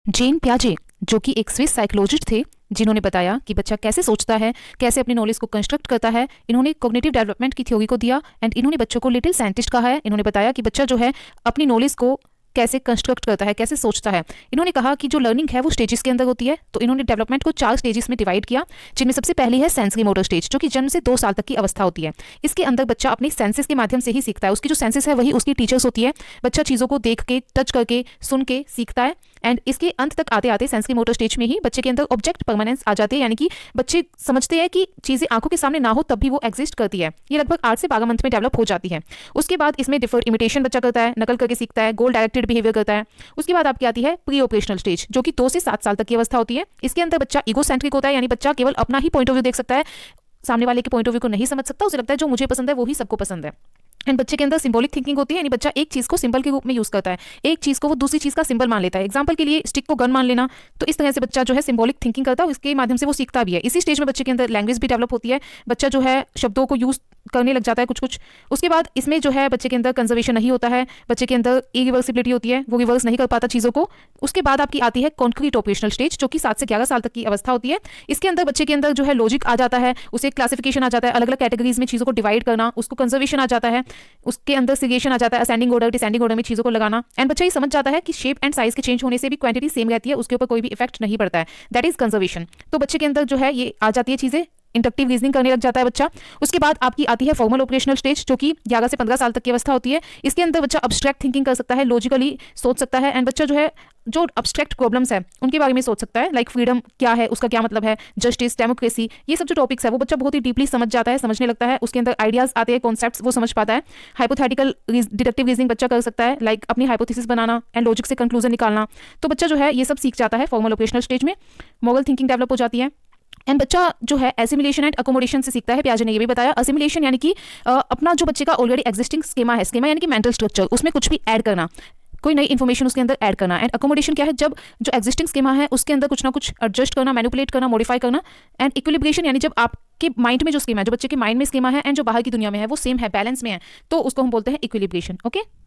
जेन पियाजे, जो कि एक स्विस साइकोलॉजिस्ट थे, जिन्होंने बताया कि बच्चा कैसे सोचता है, कैसे अपनी नॉलेज को कंस्ट्रक्ट करता है। इन्होंने कॉग्निटिव डेवलपमेंट की थ्योरी को दिया एंड इन्होंने बच्चों को लिटिल साइंटिस्ट कहा है। इन्होंने बताया कि बच्चा जो है अपनी नॉलेज को कैसे कंस्ट्रक्ट करता है, कैसे सोचता है। इन्होंने कहा कि जो लर्निंग है वो स्टेजेस के अंदर होती है, तो इन्होंने डेवलपमेंट को 4 स्टेजेस में डिवाइड किया, जिनमें सबसे पहली है सेंसरी मोटर स्टेज, जो कि जन्म से 2 साल तक की अवस्था होती है। इसके अंदर बच्चा अपने सेंसेस के माध्यम से ही सीखता है। उसकी जो सेंसेस है वही उसकी टीचर्स होती है। बच्चा चीज़ों को देख के, टच करके, सुन के सीखता है एंड इसके अंत तक आते आते सेंसरी मोटर स्टेज में ही बच्चे के अंदर ऑब्जेक्ट परमानेंस आ जाती है, यानी कि बच्चे समझते हैं कि चीज़ें आंखों के सामने ना हो तब भी वो एग्जिस्ट करती है। ये लगभग 8 से 12 मंथ में डेवलप हो जाती है। उसके बाद इसमें डिफर्ड इमिटेशन बच्चा करता है, नकल करके सीखता है, गोल डायरेक्टेड बिहेवियर करता है। उसके बाद आपकी आती है प्री ऑपरेशनल स्टेज, जो कि 2 से 7 साल तक की अवस्था होती है। इसके अंदर बच्चा ईगोसेंट्रिक होता है, यानी बच्चा केवल अपना ही पॉइंट ऑफ व्यू देख सकता है, सामने वाले के पॉइंट ऑफ व्यू को नहीं समझ सकता। उसे लगता है जो मुझे पसंद है वो ही सबको पसंद है। एंड बच्चे के अंदर सिंबॉलिक थिंकिंग होती है, यानी बच्चा एक चीज़ को सिंबल के रूप में यूज़ करता है, एक चीज़ को वो दूसरी चीज़ का सिंबल मान लेता है। एग्जांपल के लिए स्टिक को गन मान लेना, तो इस तरह से बच्चा जो है सिंबॉलिक थिंकिंग करता है, इसके माध्यम से वो सीखता भी है। इसी स्टेज में बच्चे के अंदर लैंग्वेज भी डेवलप होती है, बच्चा जो है शब्दों को यूज़ करने लग जाता है कुछ कुछ। उसके बाद इसमें जो है बच्चे के अंदर कंजर्वेशन नहीं होता है, बच्चे के अंदर इरिवर्सिबिलिटी होती है, वो रिवर्स नहीं कर पाता चीज़ों को। उसके बाद आपकी आती है कॉन्क्रीट ऑपरेशनल स्टेज, जो कि 7 से 11 साल तक की अवस्था होती है। इसके अंदर बच्चे के अंदर जो है लॉजिक आ जाता है, उसे क्लासिफिकेशन आ जाता है, अलग अलग कैटेगरीज में चीज़ों को डिवाइड करना, उसको कंजर्वेशन आ जाता है, उसके अंदर सीरिएशन आ जाता है, असेंडिंग ऑर्डर डिसेंडिंग ऑर्डर में चीज़ों को लगाना। एंड बच्चा ये समझ जाता है कि शेप एंड साइज के चेंज होने से भी क्वांटिटी सेम रहती है, उसके ऊपर कोई भी इफेक्ट नहीं पड़ता है। That is conservation. तो बच्चे के अंदर जो है ये आ जाती है चीज़ें, इंडक्टिव रीजनिंग करने लग जाता है बच्चा। उसके बाद आपकी आती है फॉर्मल ऑपरेशनल स्टेज, जो कि 11 से 15 साल तक की अवस्था होती है। इसके अंदर बच्चा अब्स्ट्रैक्ट थिंकिंग कर सकता है, लॉजिकली सोच सकता है एंड बच्चा जो है जो अब्स्ट्रैक्ट प्रॉब्लम्स है उनके बारे में सोच सकता है, लाइक फ्रीडम क्या है, उसका क्या मतलब है, जस्टिस, डेमोक्रेसी, ये सब जो टॉपिक्स है वो बच्चा बहुत ही डीपली समझ जाता है, समझने लगता है। उसके अंदर आइडियाज आते हैं, कॉन्सेप्ट्स वो समझ पाता है। हाइपोथेटिकल डिडक्टिव रीजनिंग बच्चा कर सकता है, लाइक अपनी हाइपोथेसिस बनाना एंड लॉजिक से कंक्लूजन निकालना। तो बच्चा जो है ये सब सीख जाता है फॉर्मल ऑपरेशनल स्टेज में। मॉरल थिंकिंग डेवलप हो जाती है एंड बच्चा जो है एसिमिलेशन एंड अकोमोडेशन से सीखता है। पियाजे ने ये भी बताया, असिमिलेशन यानी कि अपना जो बच्चे का ऑलरेडी एग्जिस्टिंग स्कीमा है, स्कीमा यानी कि मेंटल स्ट्रक्चर, उसमें कुछ भी ऐड करना, कोई नई इन्फॉर्मेशन उसके अंदर ऐड करना। एंड अकोमोडेशन क्या है, जब जो एग्जिस्टिंग स्कीमा है उसके अंदर कुछ ना कुछ एडजस्ट करना, मैनिपुलेट करना, मॉडिफाई करना। एंड इक्विलिब्रेशन यानी जब आपके माइंड में जो स्कीमा है, जो बच्चे के माइंड में स्कीमा है एंड जो बाहर की दुनिया में है वो सेम है, बैलेंस में है, तो उसको हम बोलते हैं इक्विलिब्रेशन। ओके।